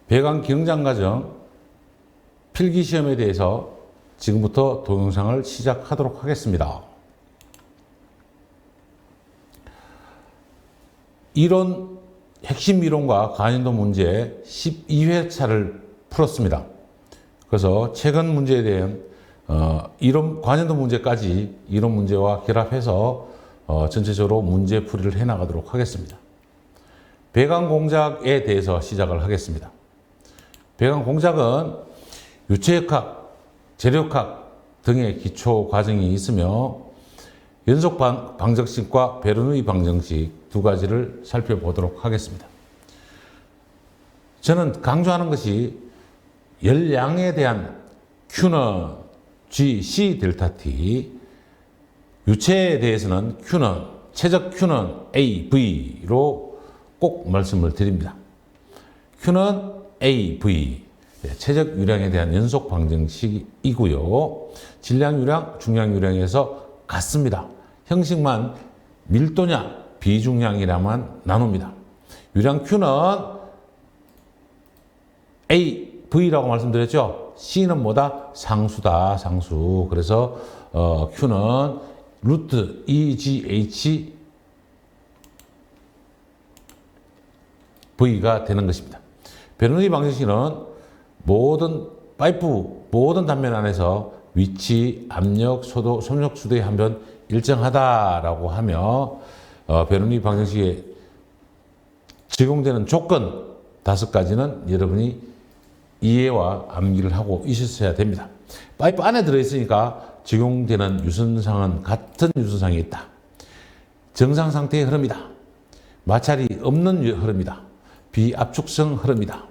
배관 경장 과정 필기 시험에 대해서 지금부터 동영상을 시작하도록 하겠습니다. 핵심 이론과 관련도 문제 12회차를 풀었습니다. 그래서 최근 문제에 대한 관련도 문제까지 이론 문제와 결합해서 전체적으로 문제 풀이를 해나가도록 하겠습니다. 배관 공작에 대해서 시작을 하겠습니다. 배관 공작은 유체역학, 재료역학 등의 기초 과정이 있으며 연속 방정식과 베르누이 방정식 두 가지를 살펴보도록 하겠습니다. 저는 강조하는 것이 열량에 대한 Q는 G, C, 델타 T, 유체에 대해서는 최적 Q는 A, V로 꼭 말씀을 드립니다. Q는 A, V, 최적 유량에 대한 연속 방정식이고요. 질량 유량, 중량 유량에서 같습니다. 형식만 밀도냐, 비중량이라만 나눕니다. 유량 Q는 A, V라고 말씀드렸죠. C는 뭐다? 상수다, 상수. 그래서 Q는 루트 EGH V가 되는 것입니다. 베르누이 방정식은 모든 단면 안에서 위치, 압력, 소도, 속력, 수도의 한변 일정하다라고 하며 베르누이 방정식에 적용되는 조건 5가지는 여러분이 이해와 암기를 하고 있으셔야 됩니다. 파이프 안에 들어있으니까 적용되는 유선상은 같은 유선상이 있다. 정상 상태의 흐름이다. 마찰이 없는 흐름이다. 비압축성 흐름이다.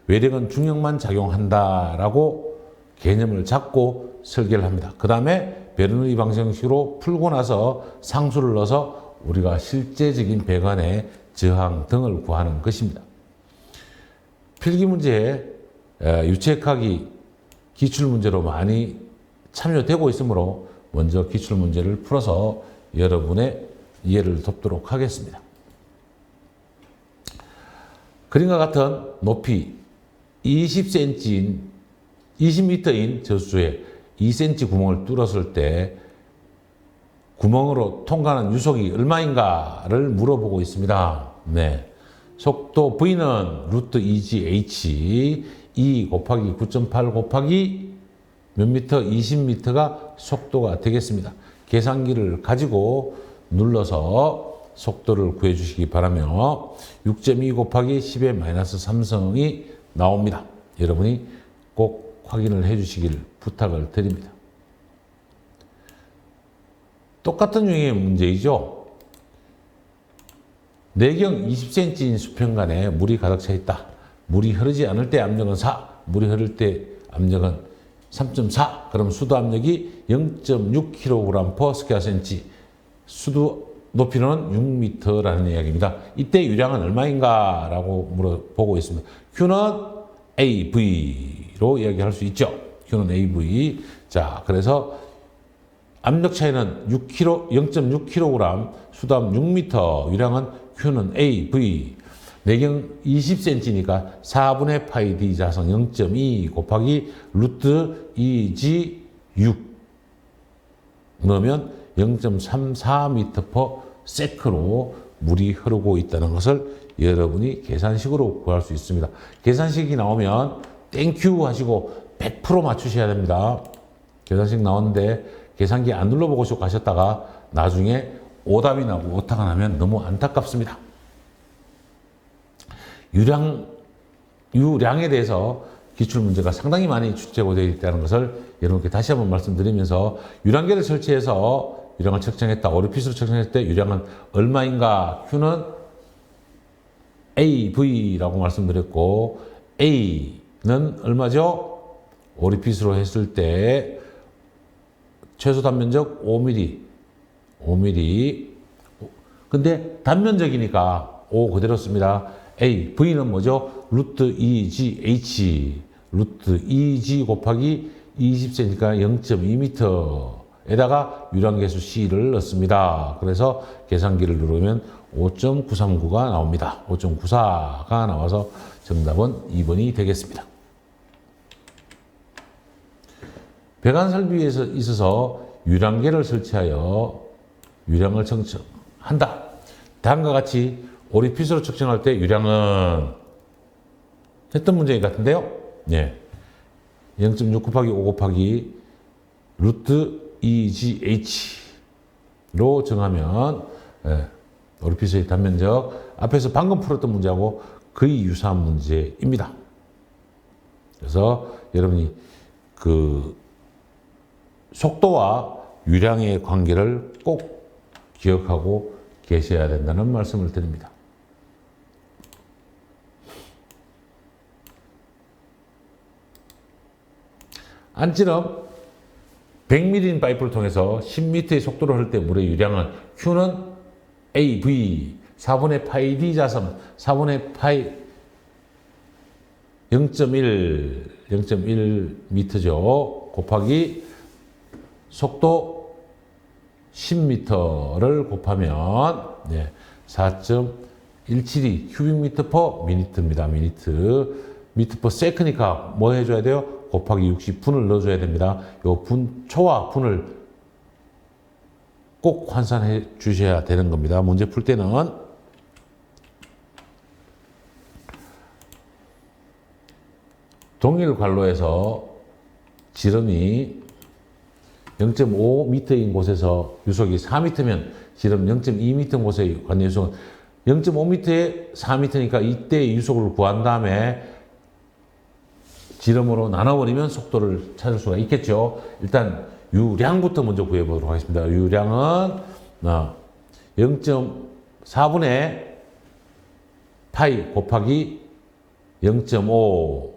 외력은 중력만 작용한다라고 개념을 잡고 설계를 합니다. 그 다음에 베르누이 방정식으로 풀고 나서 상수를 넣어서 우리가 실제적인 배관의 저항 등을 구하는 것입니다. 필기 문제에 유체역학이 기출문제로 많이 참여되고 있으므로 먼저 기출문제를 풀어서 여러분의 이해를 돕도록 하겠습니다. 그림과 같은 높이 20m인 저수조에 2cm 구멍을 뚫었을 때 구멍으로 통과하는 유속이 얼마인가를 물어보고 있습니다. 네. 속도 V는 루트 EGH 2 곱하기 9.8 곱하기 몇 미터? 20m가 속도가 되겠습니다. 계산기를 가지고 눌러서 속도를 구해 주시기 바라며 6.2 곱하기 10의 마이너스 3성이 나옵니다. 여러분이 꼭 확인을 해 주시길 부탁을 드립니다. 똑같은 유형의 문제이죠. 내경 20cm인 수평관에 물이 가득 차 있다. 물이 흐르지 않을 때 압력은 4, 물이 흐를 때 압력은 3.4. 그럼 수도 압력이 0.6kg/cm, 수도 높이는 6m라는 이야기입니다. 이때 유량은 얼마인가? 라고 물어보고 있습니다. Q는 AV로 이야기할 수 있죠. Q는 AV. 자, 그래서 압력 차이는 0.6kg, 수도압 6m, 유량은 Q는 AV. 내경 20cm니까 4분의 파이 D 자성 0.2 곱하기 루트 EG6 넣으면 0.34m/s로 물이 흐르고 있다는 것을 여러분이 계산식으로 구할 수 있습니다. 계산식이 나오면 땡큐 하시고 100% 맞추셔야 됩니다. 계산식 나오는데 계산기 안 눌러보고 가셨다가 나중에 오답이 나고 오타가 나면 너무 안타깝습니다. 유량에 대해서 기출문제가 상당히 많이 출제되어 있다는 것을 여러분께 다시 한번 말씀드리면서 유량계를 설치해서 유량을 측정했다. 오리핏으로 측정했을 때 유량은 얼마인가? Q는 AV라고 말씀드렸고 A는 얼마죠? 오리핏으로 했을 때 최소 단면적 5mm. 근데 단면적이니까 5 그대로 씁니다. A, V는 뭐죠? 루트 EGH, 루트 EG 곱하기 20cm니까 0.2m에다가 유량계수 C를 넣습니다. 그래서 계산기를 누르면 5.939가 나옵니다. 5.94가 나와서 정답은 2번이 되겠습니다. 배관 설비에 있어서 유량계를 설치하여 유량을 측정한다. 다음과 같이 오리핏으로 측정할 때 유량은 했던 문제 같은데요. 네. 0.6 곱하기 5 곱하기 루트 EGH로 정하면 오리핏의 단면적 앞에서 방금 풀었던 문제하고 거의 유사한 문제입니다. 그래서 여러분이 그 속도와 유량의 관계를 꼭 기억하고 계셔야 된다는 말씀을 드립니다. 안찌름 100ml 파이프를 통해서 10m의 속도로 흐를 때 물의 유량은 Q는 AV 4분의 파이 D 자성 4분의 파이 0.1m죠. 곱하기 속도 10m를 곱하면 4.172 큐빅미터 퍼 미니트입니다. 미터 퍼 세크니까 뭐 해줘야 돼요? 곱하기 60분을 넣어줘야 됩니다. 요 초와 분을 꼭 환산해 주셔야 되는 겁니다. 문제 풀 때는 동일 관로에서 지름이 0.5m인 곳에서 유속이 4m면 지름 0.2m 곳의 관련 유속은 0.5m에 4m니까 이때 유속을 구한 다음에 지름으로 나눠버리면 속도를 찾을 수가 있겠죠. 일단 유량부터 먼저 구해보도록 하겠습니다. 유량은 0.4분의 파이 곱하기 0.5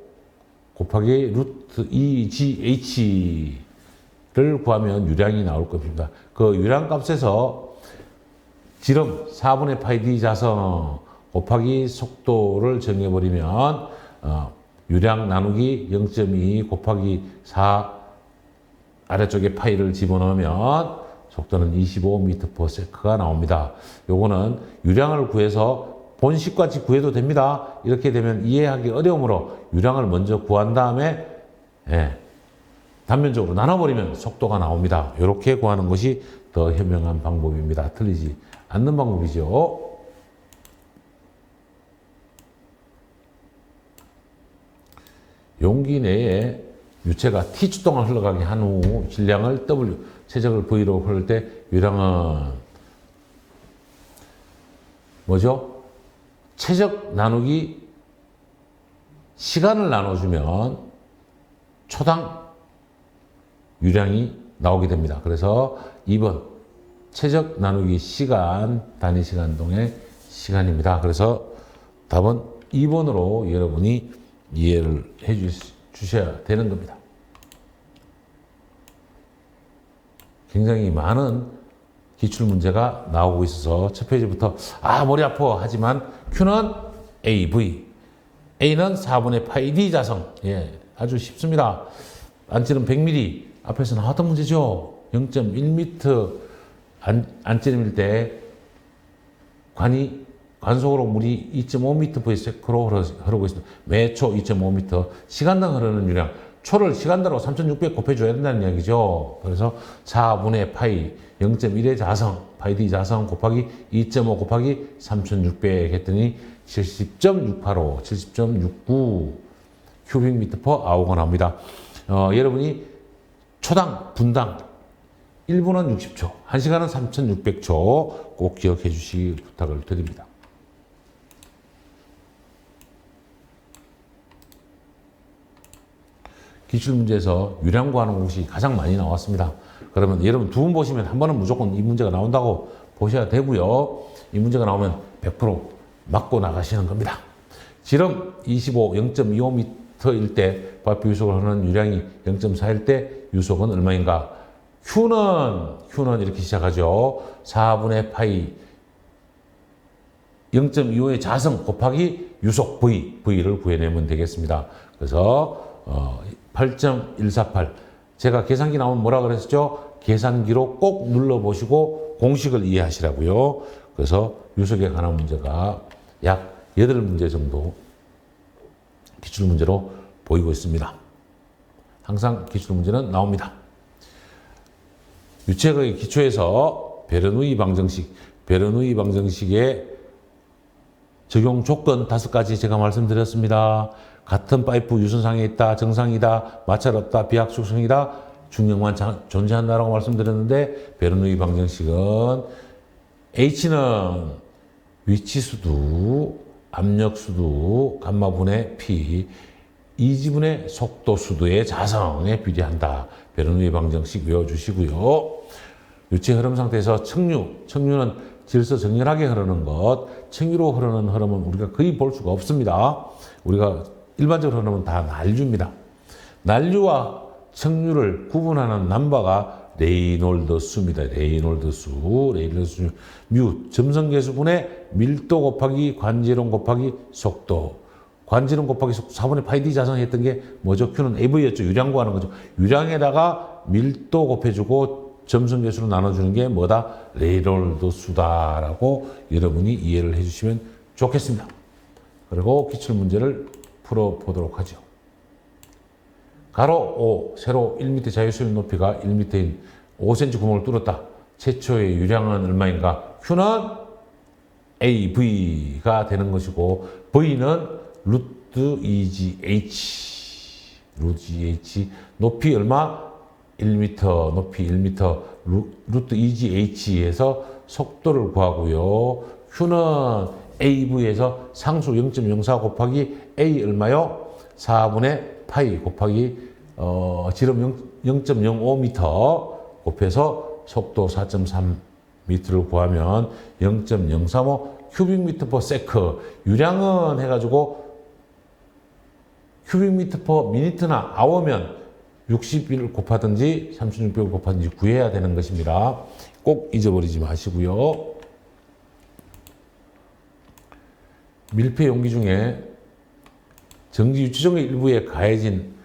곱하기 루트 EGH를 구하면 유량이 나올 겁니다. 그 유량 값에서 지름 4분의 파이 D 자성 곱하기 속도를 정해버리면 유량 나누기 0.2 곱하기 4 아래쪽에 파이를 집어넣으면 속도는 25m/s가 나옵니다. 요거는 유량을 구해서 본식같이 구해도 됩니다. 이렇게 되면 이해하기 어려우므로 유량을 먼저 구한 다음에 단면적으로 나눠버리면 속도가 나옵니다. 이렇게 구하는 것이 더 현명한 방법입니다. 틀리지 않는 방법이죠. 용기 내에 유체가 T주 동안 흘러가게 한 후 질량을 W, 최적을 V로 흐를 때 유량은 뭐죠? 최적 나누기 시간을 나눠주면 초당 유량이 나오게 됩니다. 그래서 2번 최적 나누기 시간, 단위 시간동의 시간입니다. 그래서 답은 2번으로 여러분이 이해를 해 주셔야 되는 겁니다. 굉장히 많은 기출문제가 나오고 있어서 첫 페이지부터 머리 아파 하지만 Q는 AV, A는 4분의 파이 D 자성. 아주 쉽습니다. 안찌름 100ml 앞에서 나왔던 문제죠. 0.1m 안찌름일 때 관속으로 물이 2.5m/s로 흐르고 있습니다. 매초 2.5m. 시간당 흐르는 유량. 초를 시간당으로 3600 곱해줘야 된다는 이야기죠. 그래서 4분의 파이 0.1의 자성, 파이 D 자성 곱하기 2.5 곱하기 3600 했더니 70.685, 70.69 큐빅미터 퍼 아워가 나옵니다. 여러분이 초당, 분당 1분은 60초, 1시간은 3600초 꼭 기억해 주시기 부탁을 드립니다. 기출문제에서 유량 구하는 것이 가장 많이 나왔습니다. 그러면 여러분 두 번 보시면 한 번은 무조건 이 문제가 나온다고 보셔야 되고요. 이 문제가 나오면 100% 맞고 나가시는 겁니다. 지름 25, 0.25m일 때 파이프 유속을 하는 유량이 0.4일 때 유속은 얼마인가? Q는 이렇게 시작하죠. 4분의 파이 0.25의 자성 곱하기 유속 V를 구해내면 되겠습니다. 그래서 8.148 제가 계산기 나오면 뭐라 그랬었죠? 계산기로 꼭 눌러보시고 공식을 이해하시라고요. 그래서 유속에 관한 문제가 약 8문제 정도 기출문제로 보이고 있습니다. 항상 기출문제는 나옵니다. 유체의 기초에서 베르누이 방정식의 적용 조건 5가지 제가 말씀드렸습니다. 같은 파이프 유선상에 있다, 정상이다, 마찰 없다, 비합축성이다, 중력만 존재한다라고 말씀드렸는데 베르누이 방정식은 H는 위치수도, 압력수도, 감마분의 P, 이지분의 속도수도의 자성에 비례한다. 베르누이 방정식 외워주시고요. 유체 흐름 상태에서 청류는 질서 정렬하게 흐르는 것, 청유로 흐르는 흐름은 우리가 거의 볼 수가 없습니다. 우리가 일반적으로 흐르는 다 난류입니다. 난류와 청유를 구분하는 남바가 레이놀드 수입니다. 레이놀드 수, 뮤, 점성계수분의 밀도 곱하기 관지름 곱하기 속도. 관지름 곱하기 속도 4분의 파이 D 자성했던 게 뭐죠? Q는 AV였죠. 유량 구하는 거죠. 유량에다가 밀도 곱해주고 점성계수로 나눠주는 게 뭐다? 레이놀드 수다라고 여러분이 이해를 해주시면 좋겠습니다. 그리고 기출문제를 풀어보도록 하죠. 가로 5, 세로 1m 자유수용 높이가 1m인 5cm 구멍을 뚫었다. 최초의 유량은 얼마인가? Q는 AV가 되는 것이고 V는 루트 2GH. 높이 얼마? 1m, 높이 1m, 루트 2GH에서 속도를 구하고요. Q는 AV에서 상수 0.04 곱하기 A 얼마요? 4분의 파이 곱하기 지름 0.05m 곱해서 속도 4.3m를 구하면 0.035 큐빅미터 퍼 세크. 유량은 해가지고 큐빅미터 퍼 미니트나 아워면 60을 곱하든지 3600을 곱하든지 구해야 되는 것입니다. 꼭 잊어버리지 마시고요. 밀폐 용기 중에 정지 유체정의 일부에 가해진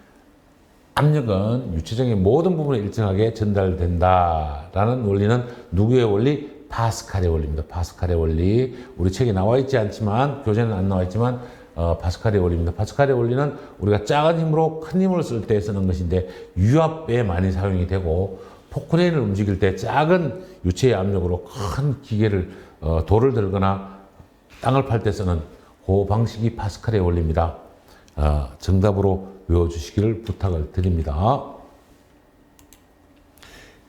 압력은 유체정의 모든 부분에 일정하게 전달된다라는 원리는 누구의 원리? 파스칼의 원리입니다. 파스칼의 원리. 우리 책에 나와 있지 않지만, 교재는 안 나와 있지만 파스칼의 원리입니다. 파스칼의 원리는 우리가 작은 힘으로 큰 힘을 쓸 때 쓰는 것인데 유압에 많이 사용이 되고 포크레인을 움직일 때 작은 유체의 압력으로 큰 기계를 돌을 들거나 땅을 팔 때 쓰는 그 방식이 파스칼의 원리입니다. 정답으로 외워주시기를 부탁을 드립니다.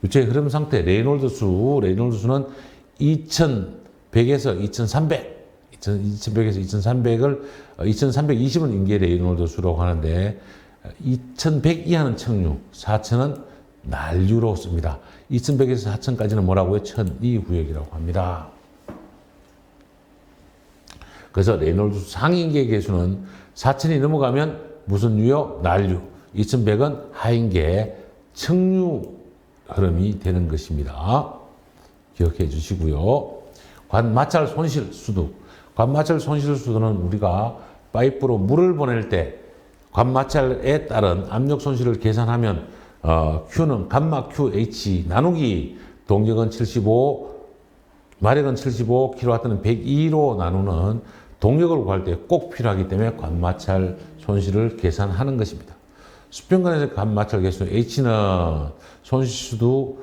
유체의 흐름 상태 레이놀드 수는 2100에서 2300, 2100에서 2300을 2320은 인계 레이놀드 수라고 하는데 2100 이하는 청류, 4000은 난류로 씁니다. 2100에서 4000까지는 뭐라고요? 천이 구역이라고 합니다. 그래서 레이놀드 수 상인계 계수는 4000이 넘어가면 무슨 유요? 난류. 2100은 하인계 청류 흐름이 되는 것입니다. 기억해 주시고요. 관마찰 손실 수도. 관마찰 손실 수도는 우리가 파이프로 물을 보낼 때 관마찰에 따른 압력 손실을 계산하면 Q는 감마 QH 나누기 동력은 75, 마력은 75, 킬로와트는 102로 나누는 동력을 구할 때 꼭 필요하기 때문에 관마찰 손실을 계산하는 것입니다. 수평관에서 관마찰 계수 H는 손실수도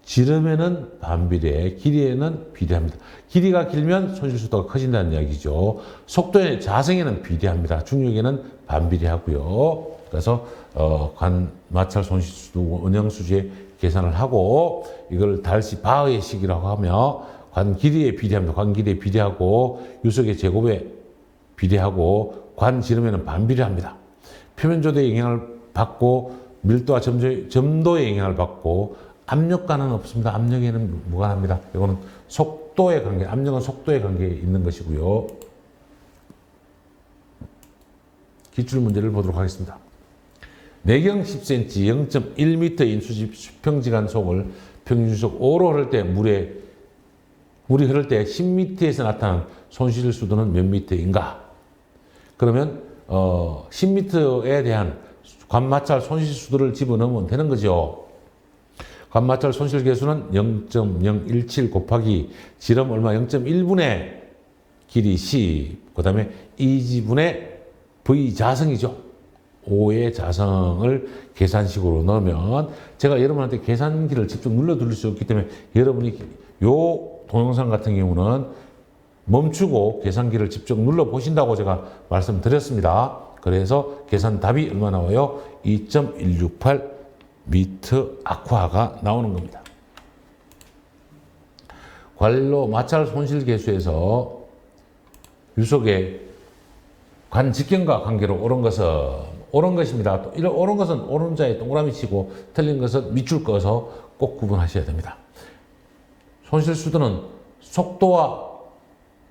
지름에는 반비례, 길이에는 비례합니다. 길이가 길면 손실수도가 커진다는 이야기죠. 속도의 자성에는 비례합니다. 중력에는 반비례하고요. 그래서 관마찰 손실수도 원형수지에 계산을 하고 이걸 달시 바흐의 식이라고 하며 관 길이에 비례합니다. 관 길이에 비례하고 유속의 제곱에 비례하고 관 지름에는 반비례합니다. 표면 조대의 영향을 받고 밀도와 점도의 영향을 받고 압력과는 없습니다. 압력에는 무관합니다. 이거는 속도의 관계, 압력은 속도의 관계에 있는 것이고요. 기출 문제를 보도록 하겠습니다. 내경 10cm, 0.1m인 수평지간 속을 평균속 5로 흐를 때 물이 흐를 때 10m에서 나타나는 손실 수도는 몇 m인가? 그러면 10m에 대한 관마찰 손실 수도를 집어넣으면 되는 거죠. 관마찰 손실계수는 0.017 곱하기 지름 얼마 0.1분의 길이 C, 그 다음에 E지분의 V 자성이죠. 5의 자성을 계산식으로 넣으면 제가 여러분한테 계산기를 직접 눌러드릴 수 없기 때문에 여러분이 요 동영상 같은 경우는 멈추고 계산기를 직접 눌러보신다고 제가 말씀드렸습니다. 그래서 계산 답이 얼마 나와요? 2.168 미터 아쿠아가 나오는 겁니다. 관로 마찰 손실계수에서 유속의 관 직경과 관계로 옳은 것은 옳은 것입니다. 또 이런 옳은 것은 옳은 자에 동그라미 치고 틀린 것은 밑줄 그어서 꼭 구분하셔야 됩니다. 손실수도는 속도와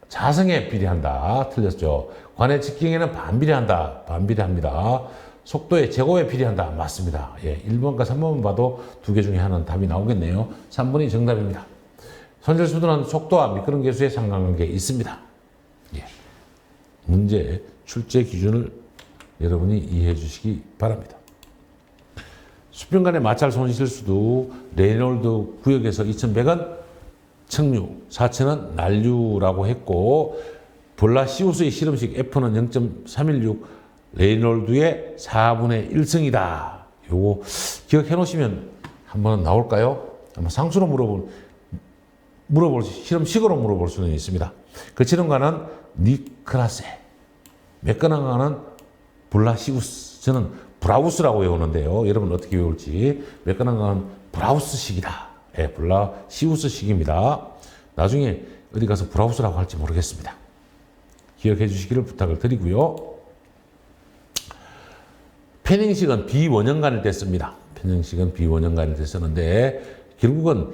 자성에 비례한다. 틀렸죠. 관의 직경에는 반비례한다. 반비례합니다. 속도의 제곱에 비례한다. 맞습니다. 예, 1번과 3번만 봐도 두 개 중에 하나는 답이 나오겠네요. 3번이 정답입니다. 손실수도는 속도와 미끄럼 계수의 상관관계에 있습니다. 예. 문제 출제 기준을 여러분이 이해해 주시기 바랍니다. 수평간의 마찰 손실수도 레놀드 구역에서 2,100원 청류, 4,000원 난류라고 했고 볼라시우스의 실험식 F는 0.316 레놀드의 4분의 1승이다. 요거 기억해 놓으시면 한번 나올까요? 한번 상수로 물어볼 실험식으로 물어볼 수는 있습니다. 그 실험가는 니크라세, 메커나가는 볼라시우스, 저는 브라우스라고 외우는데요. 여러분 어떻게 외울지. 메커나가는 브라우스식이다. 예, 블라시우스식입니다. 나중에 어디 가서 브라우스라고 할지 모르겠습니다. 기억해 주시기를 부탁을 드리고요. 패닝식은 비원형간일 때 씁니다. 패닝식은 비원형간일 때 쓰는데 결국은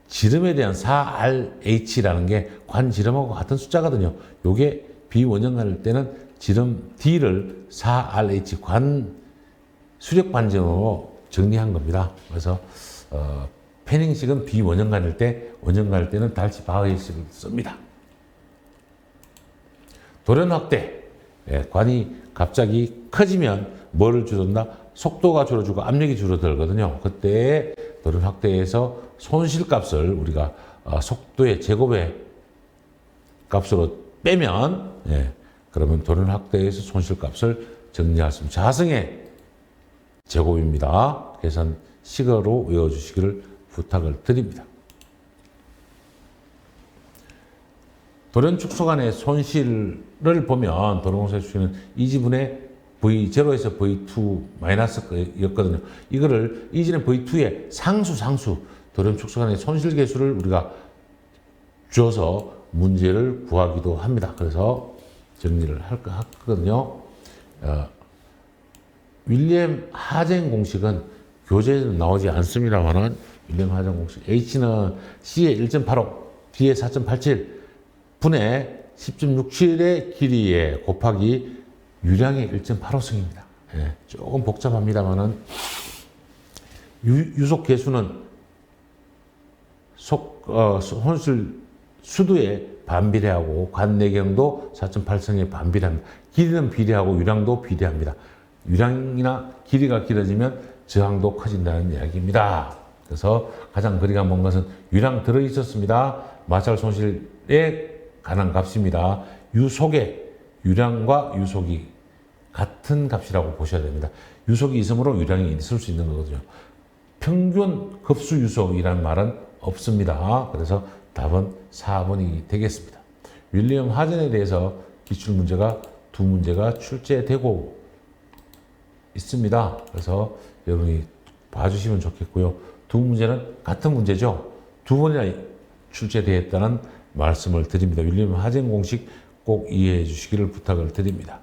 지름에 대한 4RH라는 게 관지름하고 같은 숫자거든요. 요게 비원형간일 때는 지름 D를 4RH 관 수력 반정으로 정리한 겁니다. 그래서 패닝식은 비원형간일 때, 원형간일 때는 달치 바흐식을 씁니다. 돌연 확대. 예, 관이 갑자기 커지면 뭐를 줄어든다? 속도가 줄어들고 압력이 줄어들거든요. 그때 돌연 확대에서 손실값을 우리가 속도의 제곱의 값으로 빼면, 예, 그러면 돌연 확대에서 손실값을 정리할 수 있습니다. 자성의 제곱입니다. 계산 식어로 외워주시기를 부탁을 드립니다. 돌연 축소 간의 손실을 보면 도로공사의 수는 E지분의 V0에서 V2 마이너스였거든요. 이거를 E지는 V2의 상수 돌연 축소 간의 손실 계수를 우리가 줘서 문제를 구하기도 합니다. 그래서 정리를 했거든요. 윌리엄 하젠 공식은 교재에는 나오지 않습니다만은 윌리엄 하젠 공식 H는 C의 1.85, D의 4.87 분의 10.67의 길이에 곱하기 유량의 1.85승입니다. 예, 조금 복잡합니다만은 유속 계수는 손실 수도에 반비례하고 관내경도 4.8승에 반비례합니다. 길이는 비례하고 유량도 비례합니다. 유량이나 길이가 길어지면 저항도 커진다는 이야기입니다. 그래서 가장 거리가 먼 것은 유량 들어있었습니다. 마찰 손실에 관한 값입니다. 유속의 유량과 유속이 같은 값이라고 보셔야 됩니다. 유속이 있으므로 유량이 있을 수 있는 거거든요. 평균 급수 유속이라는 말은 없습니다. 그래서 답은 4번이 되겠습니다. 윌리엄 하젠에 대해서 기출문제가 두 문제가 출제되고 있습니다. 그래서 여러분이 봐주시면 좋겠고요. 두 문제는 같은 문제죠. 두 번이나 출제되었다는 말씀을 드립니다. 윌리엄 하젠 공식 꼭 이해해 주시기를 부탁을 드립니다.